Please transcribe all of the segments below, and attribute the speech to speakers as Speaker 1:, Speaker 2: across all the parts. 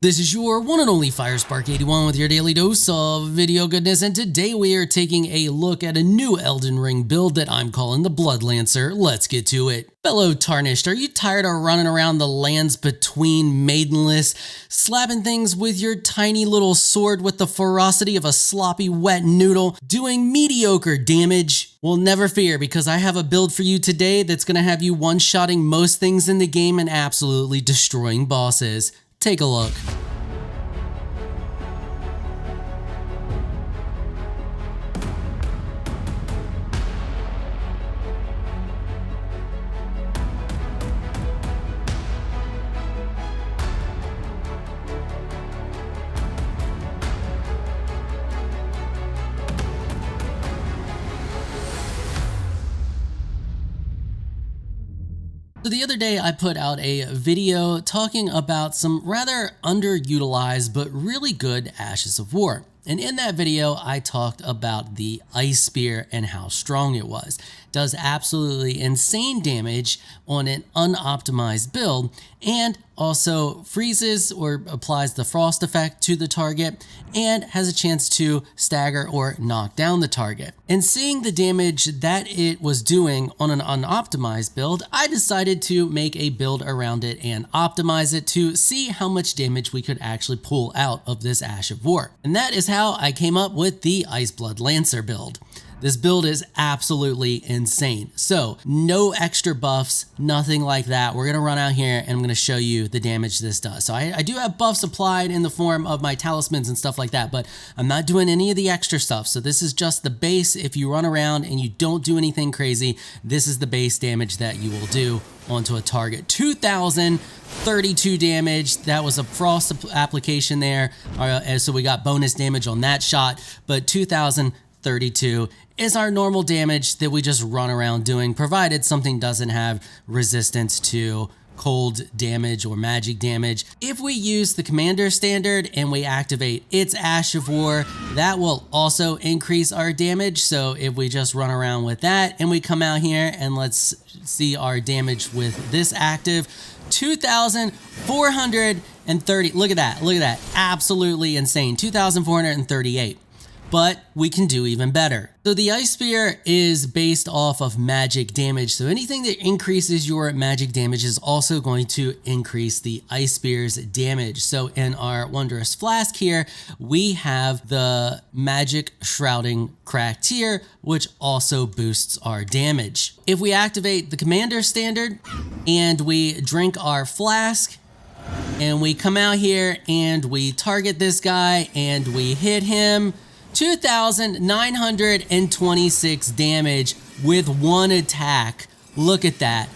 Speaker 1: This is your one and only 𝐈𝐸𝐷𝐸 with your daily dose of video goodness, and today we are taking a look at a new Elden Ring build that I'm calling the Bloodlancer. Let's get to it. Fellow Tarnished, are you tired of running around the lands between maidenless, slapping things with your tiny little sword with the ferocity of a sloppy wet noodle, doing mediocre damage? Well, never fear, because I have a build for you today that's going to have you one-shotting most things in the game and absolutely destroying bosses. Take a look. So the other day I put out a video talking about some rather underutilized but really good Ashes of War. And in that video, I talked about the Ice Spear and how strong it was. It does absolutely insane damage on an unoptimized build, and also freezes or applies the frost effect to the target, and has a chance to stagger or knock down the target. And seeing the damage that it was doing on an unoptimized build, I decided to make a build around it and optimize it to see how much damage we could actually pull out of this Ash of War. And that is how I came up with the Ice Bloodlancer build. This build is absolutely insane. So no extra buffs, nothing like that. We're gonna run out here and I'm gonna show you the damage this does. So I do have buffs applied in the form of my talismans and stuff like that, but I'm not doing any of the extra stuff. So this is just the base. If you run around and you don't do anything crazy, this is the base damage that you will do onto a target. 2,032 damage. That was a frost application there. And so we got bonus damage on that shot, but 2,032 is our normal damage that we just run around doing, provided something doesn't have resistance to cold damage or magic damage. If we use the commander standard and we activate its Ash of War, that will also increase our damage. So if we just run around with that and we come out here and let's see our damage with this active, 2,430. Look at that, absolutely insane. 2,438. But we can do even better. So the Ice Spear is based off of magic damage. So anything that increases your magic damage is also going to increase the Ice Spear's damage. So in our Wondrous Flask here, we have the Magic Shrouding Cracked tier, which also boosts our damage. If we activate the Commander Standard and we drink our flask, and we come out here and we target this guy and we hit him, 2,926 damage with one attack. Look at that.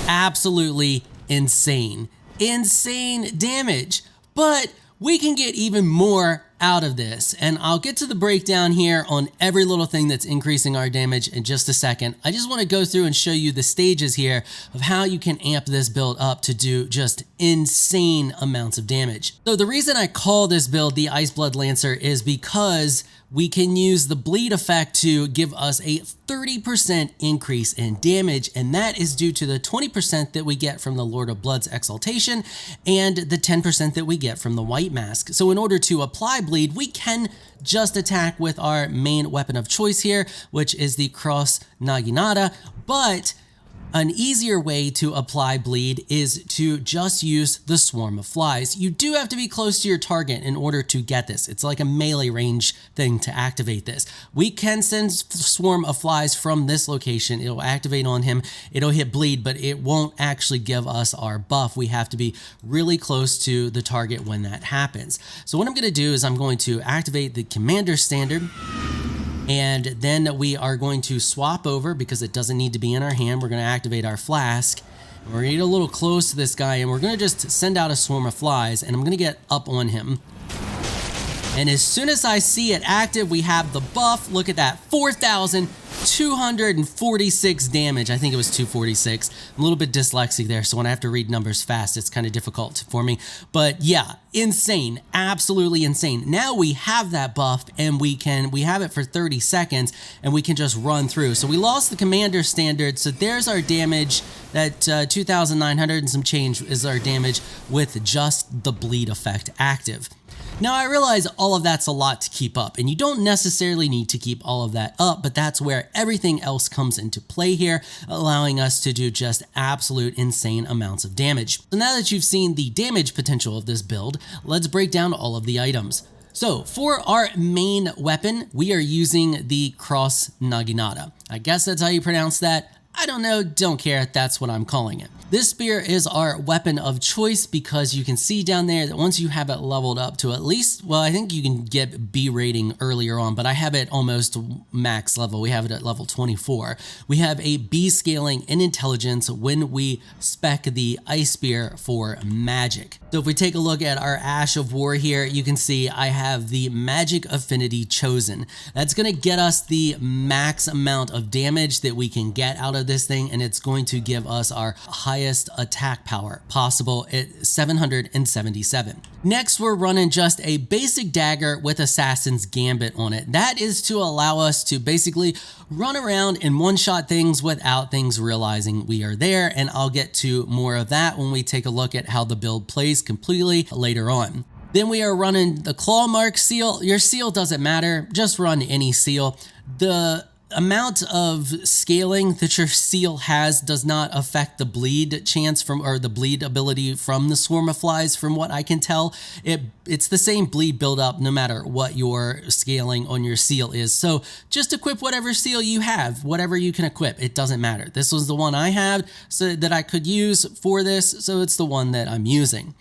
Speaker 1: Absolutely insane. Insane damage. But we can get even more out of this, and I'll get to the breakdown here on every little thing that's increasing our damage in just a second. I just want to go through and show you the stages here of how you can amp this build up to do just insane amounts of damage. So the reason I call this build the Ice Bloodlancer is because we can use the bleed effect to give us a 30% increase in damage, and that is due to the 20% that we get from the Lord of Blood's Exaltation and the 10% that we get from the White Mask. So in order to apply bleed, we can just attack with our main weapon of choice here, which is the Cross Naginata, but an easier way to apply bleed is to just use the Swarm of Flies. You do have to be close to your target in order to get this. It's like a melee range thing to activate this. We can send Swarm of Flies from this location. It'll activate on him. It'll hit bleed, but it won't actually give us our buff. We have to be really close to the target when that happens. So what I'm going to do is I'm going to activate the Commander Standard, and then we are going to swap over because it doesn't need to be in our hand. We're going to activate our flask. We're going to get a little close to this guy, and we're going to just send out a Swarm of Flies, and I'm going to get up on him. And as soon as I see it active, we have the buff. Look at that, 4,000 246 damage. I think it was 246. I'm a little bit dyslexic there, so when I have to read numbers fast, it's kind of difficult for me. But yeah, insane, absolutely insane. Now we have that buff, and we have it for 30 seconds, and we can just run through. So we lost the commander standard, so there's our damage. That 2,900 and some change is our damage with just the bleed effect active. Now I realize all of that's a lot to keep up, and you don't necessarily need to keep all of that up, but that's where everything else comes into play here, allowing us to do just absolute insane amounts of damage. So now that you've seen the damage potential of this build, let's break down all of the items. So for our main weapon, we are using the cross naginata. I guess that's how you pronounce that. I don't know, don't care, that's what I'm calling it. This spear is our weapon of choice because you can see down there that once you have it leveled up to at least, well, I think you can get B rating earlier on, but I have it almost max level. We have it at level 24. We have a B scaling in intelligence when we spec the ice spear for magic. So if we take a look at our Ash of War here, you can see I have the magic affinity chosen. That's going to get us the max amount of damage that we can get out of this thing, and it's going to give us our highest attack power possible at 777. Next, we're running just a basic dagger with Assassin's Gambit on it. That is to allow us to basically run around and one-shot things without things realizing we are there, and I'll get to more of that when we take a look at how the build plays completely later on. Then we are running the claw mark seal. Your seal doesn't matter, just run any seal. The amount of scaling that your seal has does not affect the bleed chance from, or the bleed ability from the swarm of flies. From what I can tell, it's the same bleed buildup no matter what your scaling on your seal is. So just equip whatever seal you have, whatever you can equip, it doesn't matter. This was the one I had so that I could use for this, so it's the one that I'm using.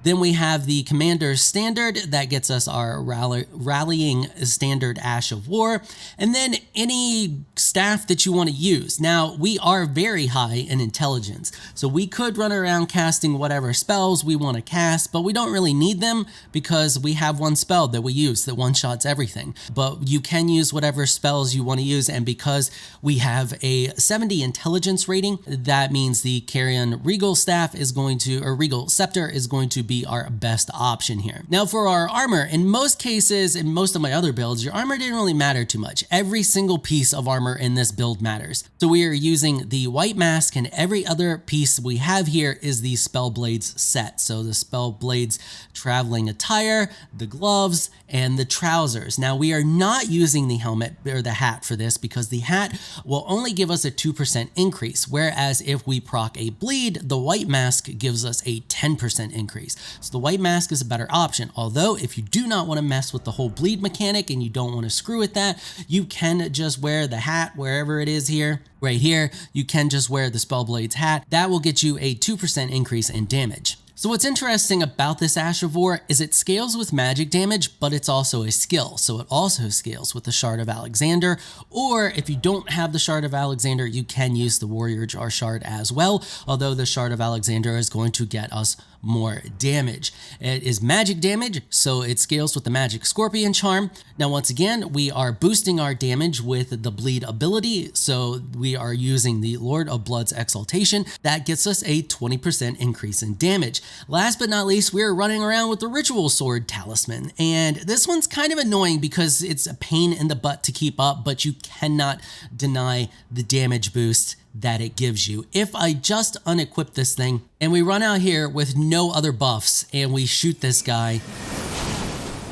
Speaker 1: Then we have the Commander's Standard that gets us our Rallying Standard Ash of War, and then any staff that you want to use. Now, we are very high in intelligence, so we could run around casting whatever spells we want to cast, but we don't really need them because we have one spell that we use that one-shots everything. But you can use whatever spells you want to use, and because we have a 70 intelligence rating, that means the Carrion Regal Staff is going to, or Regal Scepter is going to be our best option here. Now for our armor, in most cases, in most of my other builds, your armor didn't really matter too much. Every single piece of armor in this build matters. So we are using the white mask, and every other piece we have here is the Spellblades set. So the Spellblades traveling attire, the gloves, and the trousers. Now we are not using the helmet or the hat for this because the hat will only give us a 2% increase, whereas if we proc a bleed, the white mask gives us a 10% increase. So the white mask is a better option, although if you do not want to mess with the whole bleed mechanic and you don't want to screw with that, you can just wear the hat wherever it is here. Right here, you can just wear the Spellblades hat. That will get you a 2% increase in damage. So what's interesting about this Ash of War is it scales with magic damage, but it's also a skill. So it also scales with the Shard of Alexander, or if you don't have the Shard of Alexander, you can use the Warrior Jar Shard as well, although the Shard of Alexander is going to get us more damage. It is magic damage, so it scales with the Magic Scorpion Charm. Now, once again, we are boosting our damage with the bleed ability, so we are using the Lord of Blood's Exaltation. That gets us a 20% increase in damage. Last but not least, we're running around with the Ritual Sword Talisman, and this one's kind of annoying because it's a pain in the butt to keep up, but you cannot deny the damage boost that it gives you. If I just unequip this thing and we run out here with no other buffs and we shoot this guy,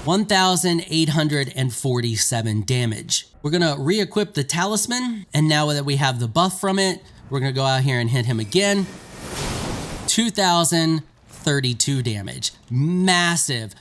Speaker 1: 1,847 damage. We're gonna re-equip the talisman, and now that we have the buff from it, we're gonna go out here and hit him again. 2,032 damage. Massive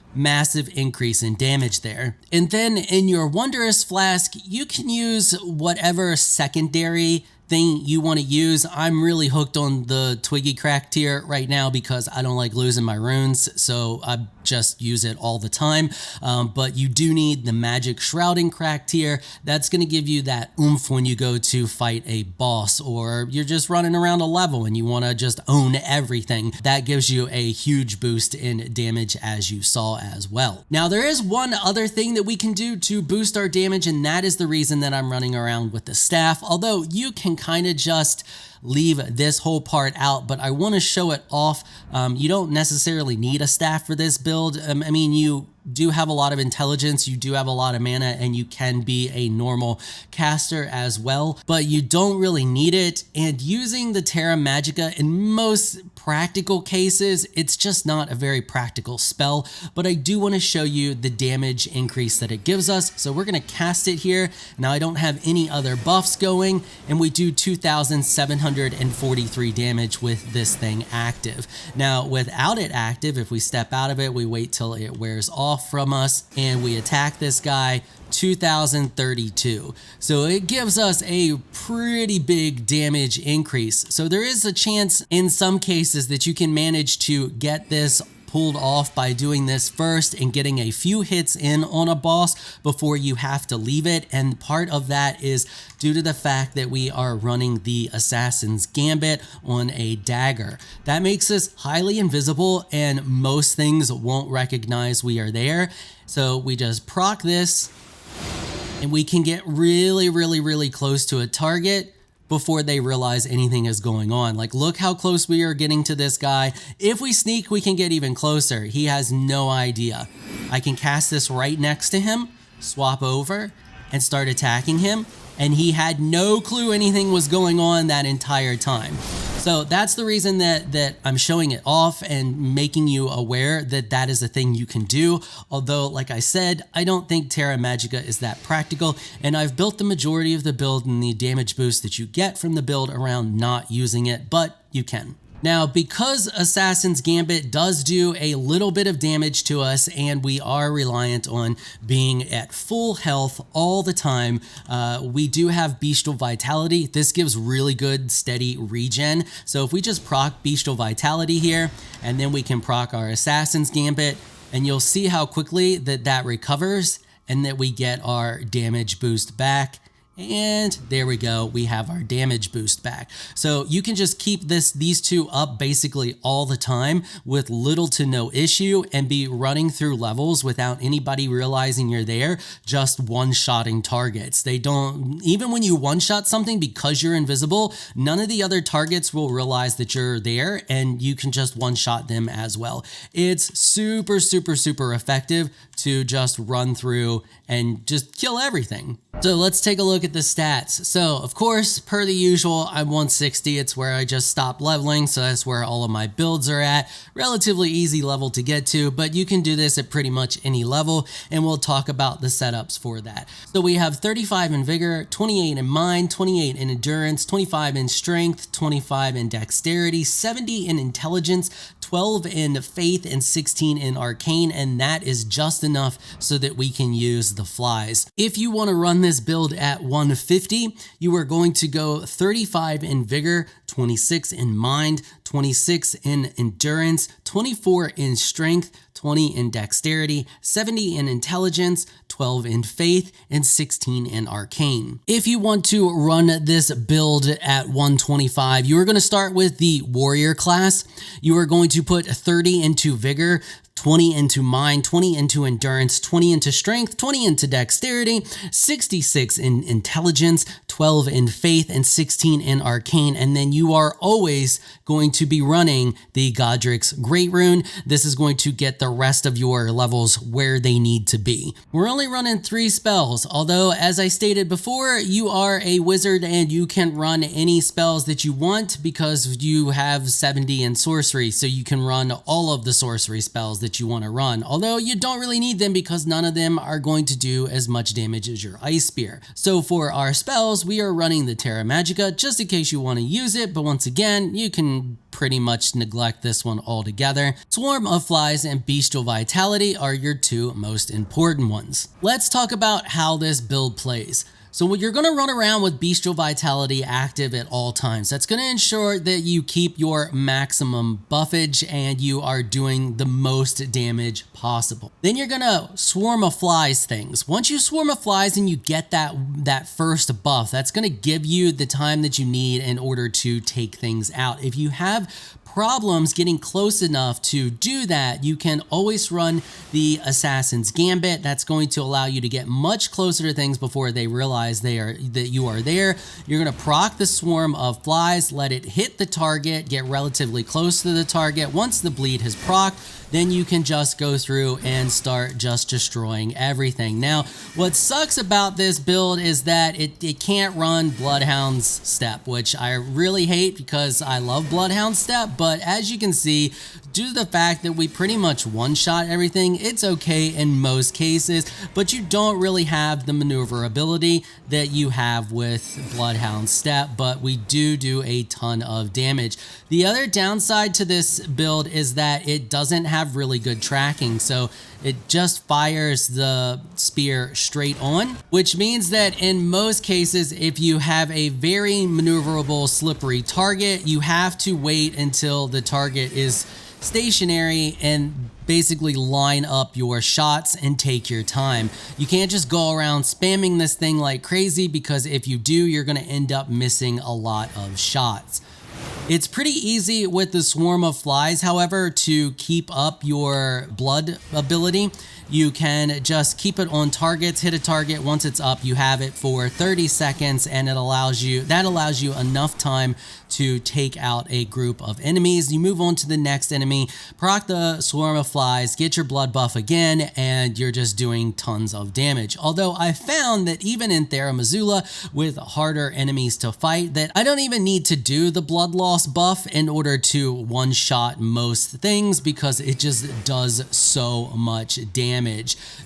Speaker 1: increase in damage there. And then in your Wondrous Flask, you can use whatever secondary thing you want to use. I'm really hooked on the Twiggy Crack tier right now because I don't like losing my runes, so I'm just use it all the time, but you do need the magic shrouding crack tier. That's going to give you that oomph when you go to fight a boss, or you're just running around a level and you want to just own everything. That gives you a huge boost in damage, as you saw as well. Now there is one other thing that we can do to boost our damage, and that is the reason that I'm running around with the staff, although you can kind of just leave this whole part out, but I want to show it off. You don't necessarily need a staff for this build. I mean, you do have a lot of intelligence, you do have a lot of mana, and you can be a normal caster as well, but you don't really need it. And using the Terra Magica in most practical cases, it's just not a very practical spell, but I do want to show you the damage increase that it gives us. So we're going to cast it here. Now I don't have any other buffs going, and we do 2,743 damage with this thing active. Now without it active, if we step out of it, we wait till it wears off from us and we attack this guy, 2,032. So it gives us a pretty big damage increase. So there is a chance in some cases that you can manage to get this pulled off by doing this first and getting a few hits in on a boss before you have to leave it. And part of that is due to the fact that we are running the Assassin's Gambit on a dagger. That makes us highly invisible and most things won't recognize we are there. So we just proc this and we can get really close to a target before they realize anything is going on. Like, look how close we are getting to this guy. If we sneak, we can get even closer. He has no idea. I can cast this right next to him, swap over, and start attacking him, and he had no clue anything was going on that entire time. So that's the reason that I'm showing it off and making you aware that that is a thing you can do. Although, like I said, I don't think Terra Magica is that practical, and I've built the majority of the build and the damage boost that you get from the build around not using it, but you can. Now, because Assassin's Gambit does do a little bit of damage to us and we are reliant on being at full health all the time, we do have Bestial Vitality. This gives really good steady regen. So if we just proc Bestial Vitality here, and then we can proc our Assassin's Gambit, and you'll see how quickly that recovers and that we get our damage boost back. And there we go, we have our damage boost back. So you can just keep these two up basically all the time with little to no issue and be running through levels without anybody realizing you're there, just one-shotting targets. They don't, even when you one-shot something, because you're invisible, none of the other targets will realize that you're there, and you can just one-shot them as well. It's super effective to just run through and just kill everything. So let's take a look at the stats. So of course, per the usual, I'm 160. It's where I just stopped leveling, so that's where all of my builds are at. Relatively easy level to get to, but you can do this at pretty much any level, and we'll talk about the setups for that. So we have 35 in vigor, 28 in mind, 28 in endurance, 25 in strength, 25 in dexterity, 70 in intelligence, 12 in faith, and 16 in arcane, and that is just enough so that we can use the flies. If you want to run this build at 150, you are going to go 35 in vigor, 26 in mind, 26 in endurance, 24 in strength, 20 in dexterity, 70 in intelligence, 12 in faith, and 16 in arcane. If you want to run this build at 125, you are going to start with the warrior class. You are going to put 30 into vigor, 20 into mind, 20 into endurance, 20 into strength, 20 into dexterity, 66 in intelligence, 12 in faith, and 16 in arcane. And then you are always going to be running the Godric's Great Rune. This is going to get the rest of your levels where they need to be. We're only running 3 spells, although as I stated before, you are a wizard and you can run any spells that you want because you have 70 in sorcery, so you can run all of the sorcery spells that you want to run, although you don't really need them because none of them are going to do as much damage as your ice spear. So for our spells, we are running the Terra Magica just in case you want to use it, but once again, you can pretty much neglect this one altogether. Swarm of Flies and Bestial Vitality are your 2 most important ones. Let's talk about how this build plays. So you're going to run around with Bestial Vitality active at all times. That's going to ensure that you keep your maximum buffage and you are doing the most damage possible. Then you're going to Swarm of Flies things. Once you Swarm of Flies and you get that first buff, that's going to give you the time that you need in order to take things out. If you have problems getting close enough to do that, you can always run the Assassin's Gambit. That's going to allow you to get much closer to things before they realize that you are there. You're going to proc the Swarm of Flies, let it hit the target, get relatively close to the target. Once the bleed has procced, then you can just go through and start just destroying everything. Now, what sucks about this build is that it can't run Bloodhound's Step, which I really hate because I love Bloodhound's Step, but as you can see, due to the fact that we pretty much one-shot everything, it's okay in most cases, but you don't really have the maneuverability that you have with Bloodhound's Step, but we do a ton of damage. The other downside to this build is that it doesn't have really good tracking, so it just fires the spear straight on, which means that in most cases, if you have a very maneuverable, slippery target, you have to wait until the target is stationary and basically line up your shots and take your time. You can't just go around spamming this thing like crazy, because if you do, you're going to end up missing a lot of shots. It's pretty easy with the Swarm of Flies, however, to keep up your blood ability. You can just keep it on targets, hit a target. Once it's up, you have it for 30 seconds, and that allows you enough time to take out a group of enemies. You move on to the next enemy, proc the Swarm of Flies, get your blood buff again, and you're just doing tons of damage. Although I found that even in 𝐴𝐴 with harder enemies to fight, that I don't even need to do the blood loss buff in order to one-shot most things, because it just does so much damage.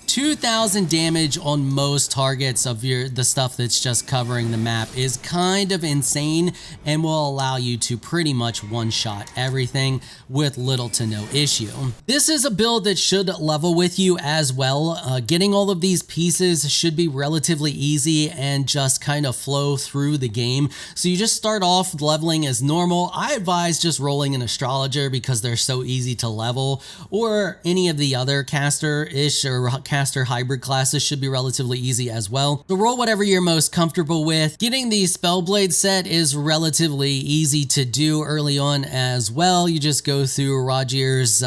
Speaker 1: 2,000 damage on most targets of the stuff that's just covering the map is kind of insane, and will allow you to pretty much one-shot everything with little to no issue. This is a build that should level with you as well. Getting all of these pieces should be relatively easy and just kind of flow through the game. So you just start off leveling as normal. I advise just rolling an Astrologer because they're so easy to level, or any of the other caster-ish or caster hybrid classes should be relatively easy as well. So roll whatever you're most comfortable with. Getting the Spellblade set is relatively easy to do early on as well. You just go through Roger's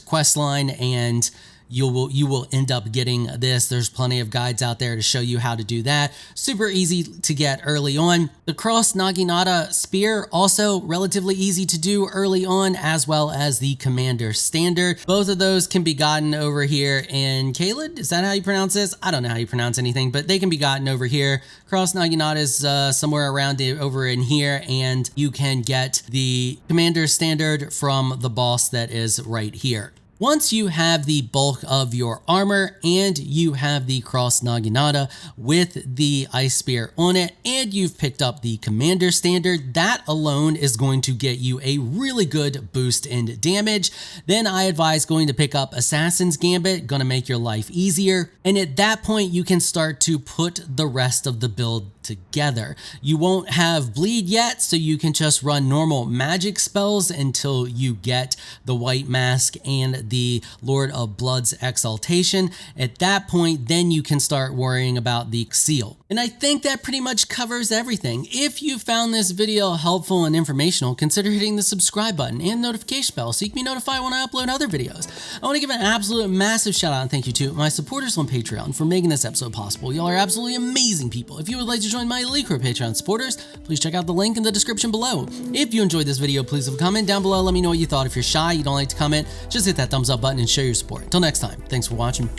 Speaker 1: quest line and you will end up getting this. There's plenty of guides out there to show you how to do that. Super easy to get early on. The 𝐾𝐲 spear, also relatively easy to do early on, as well as the Commander Standard. Both of those can be gotten over here in 𝐴𝐴. Is that how you pronounce this? I don't know how you pronounce anything, but they can be gotten over here. 𝐾𝐲 is somewhere around over in here, and you can get the Commander Standard from the boss that is right here. Once you have the bulk of your armor and you have the 𝐾𝐲 with the Ice Spear on it, and you've picked up the Commander Standard, that alone is going to get you a really good boost in damage. Then I advise going to pick up Assassin's Gambit, gonna make your life easier. And at that point, you can start to put the rest of the build together. You won't have bleed yet, so you can just run normal magic spells until you get the White Mask and the Lord of Blood's Exaltation. At that point, then you can start worrying about the seal. And I think that pretty much covers everything. If you found this video helpful and informational, consider hitting the subscribe button and notification bell so you can be notified when I upload other videos. I want to give an absolute massive shout out and thank you to my supporters on Patreon for making this episode possible. Y'all are absolutely amazing people. If you would like to join my elite crew of Patreon supporters, please check out the link in the description below. If you enjoyed this video, please leave a comment down below. Let me know what you thought. If you're shy, you don't like to comment, just hit that thumbs up button and show your support. Until next time, thanks for watching.